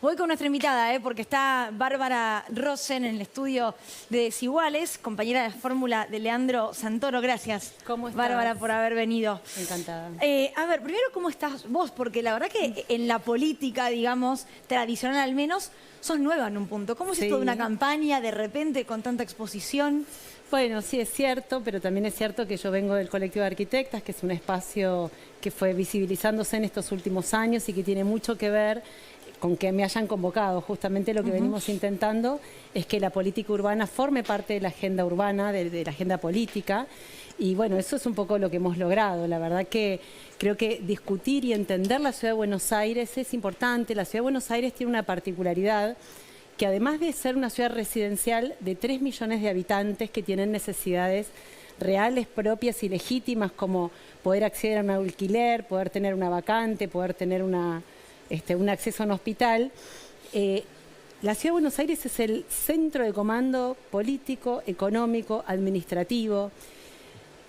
Voy con nuestra invitada, porque está Bárbara Rosen en el estudio de Desiguales, compañera de fórmula de Leandro Santoro. Gracias, ¿Cómo estás? Bárbara, por haber venido. Encantada. A ver, primero, ¿cómo estás vos? Porque la verdad que en la política, digamos, tradicional al menos, sos nueva en un punto. ¿Cómo es esto de una campaña de repente con tanta exposición? Bueno, sí es cierto, pero también es cierto que yo vengo del colectivo de arquitectas, que es un espacio que fue visibilizándose en estos últimos años y que tiene mucho que ver con que me hayan convocado. Justamente lo que venimos intentando es que la política urbana forme parte de la agenda urbana, de la agenda política. Y bueno, eso es un poco lo que hemos logrado. La verdad que creo que discutir y entender la Ciudad de Buenos Aires es importante. La Ciudad de Buenos Aires tiene una particularidad que además de ser una ciudad residencial de 3 millones de habitantes que tienen necesidades reales, propias y legítimas, como poder acceder a un alquiler, poder tener una vacante, poder tener un acceso a un hospital. La Ciudad de Buenos Aires es el centro de comando político, económico, administrativo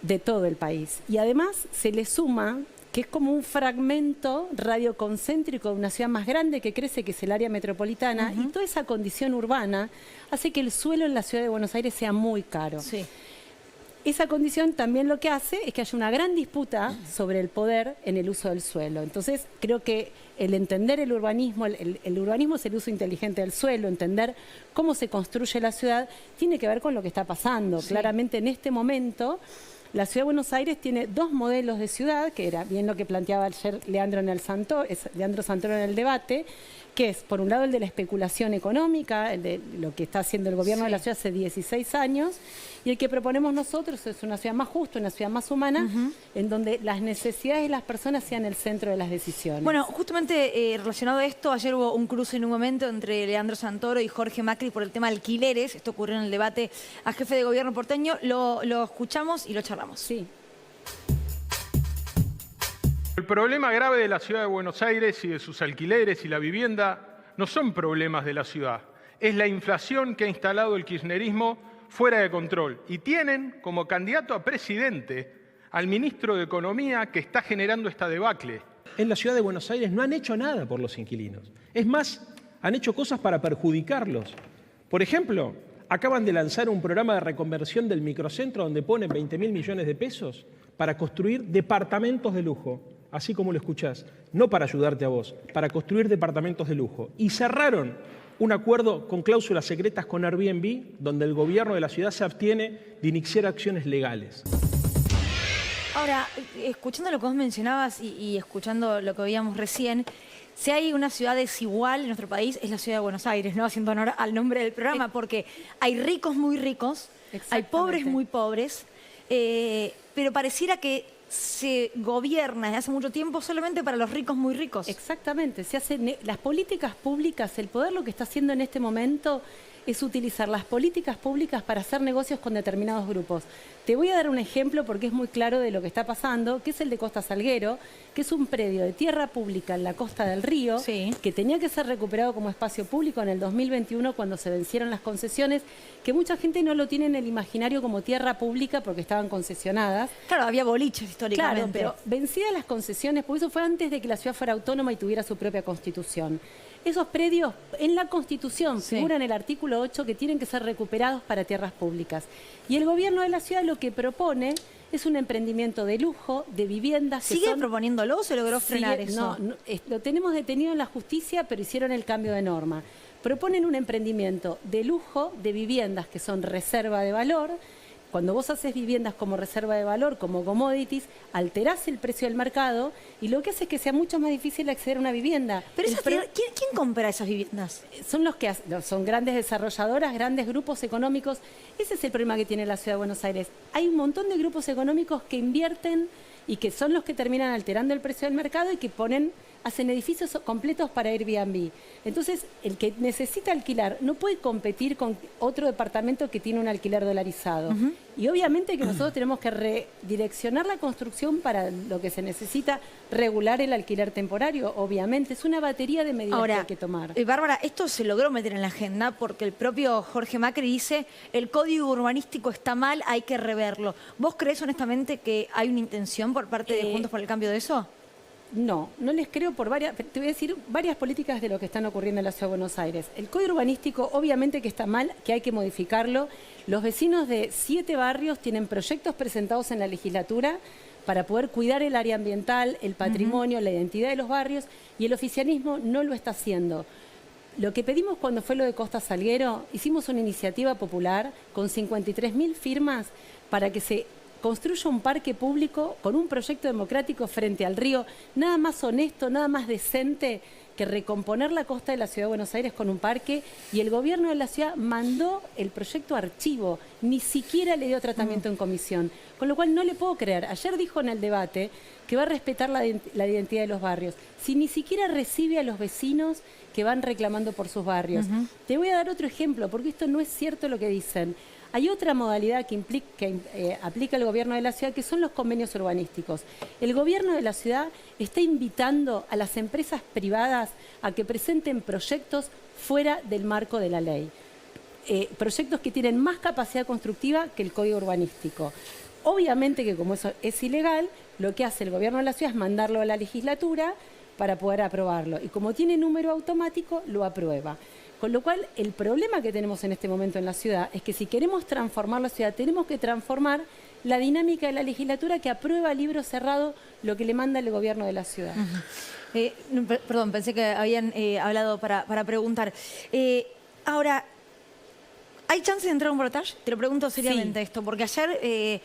de todo el país. Y además se le suma que es como un fragmento radioconcéntrico de una ciudad más grande que crece, que es el área metropolitana, y toda esa condición urbana hace que el suelo en la Ciudad de Buenos Aires sea muy caro. Sí. Esa condición también lo que hace es que haya una gran disputa sobre el poder en el uso del suelo. Entonces, creo que el entender el urbanismo, el urbanismo es el uso inteligente del suelo, entender cómo se construye la ciudad, tiene que ver con lo que está pasando. Sí. Claramente en este momento la Ciudad de Buenos Aires tiene 2 modelos de ciudad, que era bien lo que planteaba ayer Leandro Santoro en el debate, que es, por un lado, el de la especulación económica, el de lo que está haciendo el gobierno de la ciudad hace 16 años, y el que proponemos nosotros es una ciudad más justa, una ciudad más humana, en donde las necesidades de las personas sean el centro de las decisiones. Bueno, justamente relacionado a esto, ayer hubo un cruce en un momento entre Leandro Santoro y Jorge Macri por el tema de alquileres. Esto ocurrió en el debate a jefe de gobierno porteño. Lo escuchamos y lo charlamos. Sí. El problema grave de la Ciudad de Buenos Aires y de sus alquileres y la vivienda no son problemas de la ciudad. Es la inflación que ha instalado el kirchnerismo fuera de control. Y tienen como candidato a presidente al ministro de Economía que está generando esta debacle. En la Ciudad de Buenos Aires no han hecho nada por los inquilinos. Es más, han hecho cosas para perjudicarlos. Por ejemplo, acaban de lanzar un programa de reconversión del microcentro donde ponen 20.000 millones de pesos para construir departamentos de lujo. Así como lo escuchás, no para ayudarte a vos, para construir departamentos de lujo. Y cerraron un acuerdo con cláusulas secretas con Airbnb, donde el gobierno de la ciudad se abstiene de iniciar acciones legales. Ahora, escuchando lo que vos mencionabas y escuchando lo que veíamos recién, si hay una ciudad desigual en nuestro país, es la Ciudad de Buenos Aires, ¿no? Haciendo honor al nombre del programa, porque hay ricos muy ricos, hay pobres muy pobres, pero pareciera que se gobierna desde hace mucho tiempo solamente para los ricos muy ricos. Exactamente, se hacen las políticas públicas, el poder lo que está haciendo en este momento es utilizar las políticas públicas para hacer negocios con determinados grupos. Te voy a dar un ejemplo porque es muy claro de lo que está pasando, que es el de Costa Salguero, que es un predio de tierra pública en la costa del río, que tenía que ser recuperado como espacio público en el 2021 cuando se vencieron las concesiones, que mucha gente no lo tiene en el imaginario como tierra pública porque estaban concesionadas. Claro, había boliches históricamente. Claro, pero vencidas las concesiones, porque eso fue antes de que la ciudad fuera autónoma y tuviera su propia constitución. Esos predios en la Constitución figuran en el artículo 8 que tienen que ser recuperados para tierras públicas. Y el gobierno de la ciudad lo que propone es un emprendimiento de lujo, de viviendas. ¿Sigue proponiéndolo o se logró frenar eso? No, lo tenemos detenido en la justicia, pero hicieron el cambio de norma. Proponen un emprendimiento de lujo, de viviendas que son reserva de valor. Cuando vos haces viviendas como reserva de valor, como commodities, alterás el precio del mercado y lo que hace es que sea mucho más difícil acceder a una vivienda. Pero ¿quién compra esas viviendas? Son grandes desarrolladoras, grandes grupos económicos. Ese es el problema que tiene la Ciudad de Buenos Aires. Hay un montón de grupos económicos que invierten y que son los que terminan alterando el precio del mercado y que hacen edificios completos para Airbnb. Entonces, el que necesita alquilar no puede competir con otro departamento que tiene un alquiler dolarizado. Y obviamente que nosotros tenemos que redireccionar la construcción para lo que se necesita, regular el alquiler temporario, obviamente. Es una batería de medidas que hay que tomar. Bárbara, esto se logró meter en la agenda porque el propio Jorge Macri dice el código urbanístico está mal, hay que reverlo. ¿Vos creés honestamente que hay una intención por parte de Juntos por el Cambio de eso? No, no les creo por varias, te voy a decir varias políticas de lo que están ocurriendo en la Ciudad de Buenos Aires. El código urbanístico obviamente que está mal, que hay que modificarlo. Los vecinos de 7 barrios tienen proyectos presentados en la legislatura para poder cuidar el área ambiental, el patrimonio, la identidad de los barrios, y el oficialismo no lo está haciendo. Lo que pedimos cuando fue lo de Costa Salguero, hicimos una iniciativa popular con 53.000 firmas para que se construya un parque público con un proyecto democrático frente al río, nada más honesto, nada más decente que recomponer la costa de la Ciudad de Buenos Aires con un parque, y el gobierno de la ciudad mandó el proyecto a archivo, ni siquiera le dio tratamiento en comisión, con lo cual no le puedo creer. Ayer dijo en el debate que va a respetar la identidad de los barrios, si ni siquiera recibe a los vecinos que van reclamando por sus barrios. Te voy a dar otro ejemplo, porque esto no es cierto lo que dicen. Hay otra modalidad que aplica el gobierno de la ciudad, que son los convenios urbanísticos. El gobierno de la ciudad está invitando a las empresas privadas a que presenten proyectos fuera del marco de la ley. Proyectos que tienen más capacidad constructiva que el código urbanístico. Obviamente que como eso es ilegal, lo que hace el gobierno de la ciudad es mandarlo a la legislatura para poder aprobarlo. Y como tiene número automático, lo aprueba. Con lo cual, el problema que tenemos en este momento en la ciudad es que si queremos transformar la ciudad, tenemos que transformar la dinámica de la legislatura que aprueba a libro cerrado lo que le manda el gobierno de la ciudad. Perdón, pensé que habían hablado para preguntar. Ahora, ¿hay chance de entrar a un balotaje? Te lo pregunto seriamente esto, porque ayer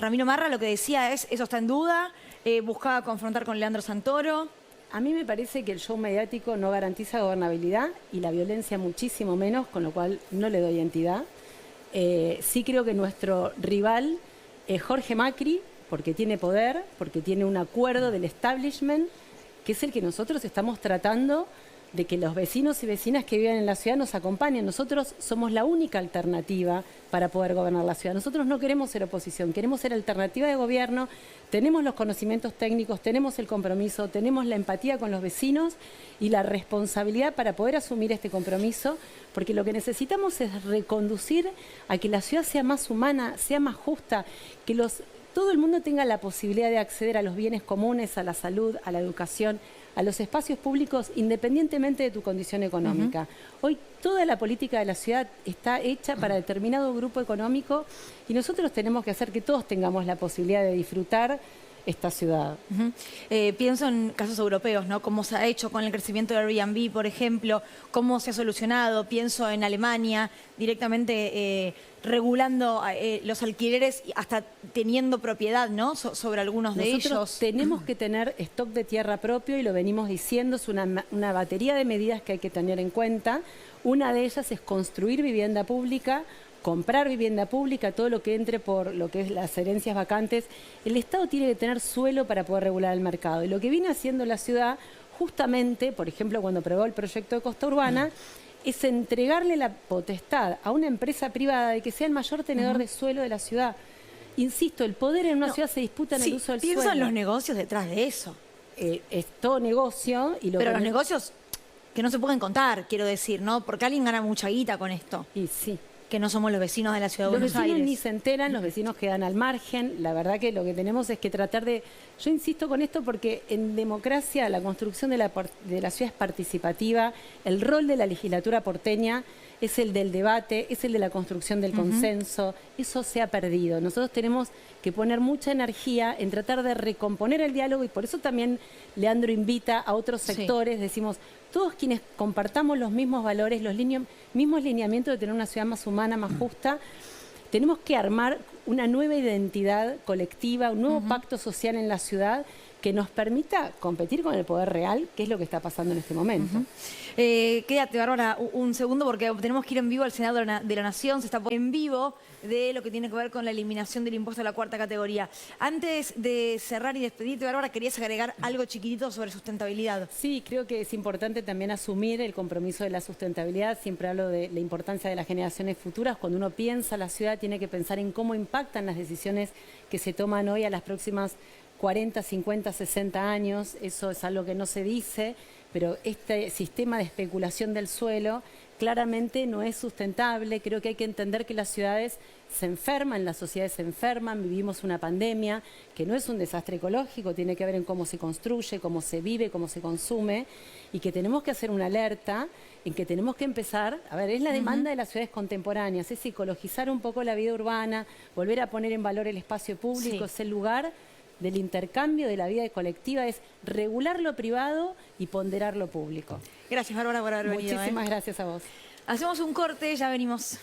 Ramiro Marra lo que decía es, eso está en duda, buscaba confrontar con Leandro Santoro. A mí me parece que el show mediático no garantiza gobernabilidad y la violencia muchísimo menos, con lo cual no le doy entidad. Sí creo que nuestro rival es Jorge Macri, porque tiene poder, porque tiene un acuerdo del establishment, que es el que nosotros estamos tratando de que los vecinos y vecinas que viven en la ciudad nos acompañen. Nosotros somos la única alternativa para poder gobernar la ciudad. Nosotros no queremos ser oposición, queremos ser alternativa de gobierno, tenemos los conocimientos técnicos, tenemos el compromiso, tenemos la empatía con los vecinos y la responsabilidad para poder asumir este compromiso, porque lo que necesitamos es reconducir a que la ciudad sea más humana, sea más justa, que todo el mundo tenga la posibilidad de acceder a los bienes comunes, a la salud, a la educación, a los espacios públicos, independientemente de tu condición económica. Hoy toda la política de la ciudad está hecha para determinado grupo económico y nosotros tenemos que hacer que todos tengamos la posibilidad de disfrutar esta ciudad. Pienso en casos europeos, ¿no? Cómo se ha hecho con el crecimiento de Airbnb, por ejemplo, cómo se ha solucionado. Pienso en Alemania, directamente regulando los alquileres, hasta teniendo propiedad, ¿no? Sobre algunos de ellos. Nosotros tenemos que tener stock de tierra propio y lo venimos diciendo, es una batería de medidas que hay que tener en cuenta. Una de ellas es construir vivienda pública, comprar vivienda pública, todo lo que entre por lo que es las herencias vacantes. El Estado tiene que tener suelo para poder regular el mercado. Y lo que viene haciendo la ciudad, justamente, por ejemplo, cuando aprobó el proyecto de Costa Urbana, es entregarle la potestad a una empresa privada de que sea el mayor tenedor de suelo de la ciudad. Insisto, el poder en una ciudad se disputa en el uso del suelo. Pienso en los negocios detrás de eso. Es todo negocio. Pero los negocios que no se pueden contar, quiero decir, ¿no? Porque alguien gana mucha guita con esto. Y sí. Que no somos los vecinos de la ciudad de Buenos Aires. Los vecinos ni se enteran, los vecinos quedan al margen. La verdad que lo que tenemos es que tratar de... Yo insisto con esto porque en democracia la construcción de la ciudad es participativa. El rol de la legislatura porteña es el del debate, es el de la construcción del consenso. Eso se ha perdido. Nosotros tenemos que poner mucha energía en tratar de recomponer el diálogo y por eso también Leandro invita a otros sectores. Decimos, todos quienes compartamos los mismos valores, los mismos lineamientos de tener una ciudad más humana, más justa, tenemos que armar una nueva identidad colectiva, un nuevo pacto social en la ciudad que nos permita competir con el poder real, que es lo que está pasando en este momento. Quédate, Bárbara, un segundo, porque tenemos que ir en vivo al Senado de la Nación. Se está en vivo de lo que tiene que ver con la eliminación del impuesto a la cuarta categoría. Antes de cerrar y despedirte, Bárbara, ¿querías agregar algo chiquitito sobre sustentabilidad? Sí, creo que es importante también asumir el compromiso de la sustentabilidad. Siempre hablo de la importancia de las generaciones futuras. Cuando uno piensa la ciudad, tiene que pensar en cómo impactan las decisiones que se toman hoy a las próximas 40, 50, 60 años. Eso es algo que no se dice, pero este sistema de especulación del suelo claramente no es sustentable. Creo que hay que entender que las ciudades se enferman, las sociedades se enferman, vivimos una pandemia que no es un desastre ecológico, tiene que ver en cómo se construye, cómo se vive, cómo se consume, y que tenemos que hacer una alerta en que tenemos que empezar, a ver, es la demanda de las ciudades contemporáneas, es ecologizar un poco la vida urbana, volver a poner en valor el espacio público, es el lugar del intercambio de la vida colectiva, es regular lo privado y ponderar lo público. Gracias, Bárbara, por haber venido. Muchísimas gracias a vos. Hacemos un corte, ya venimos.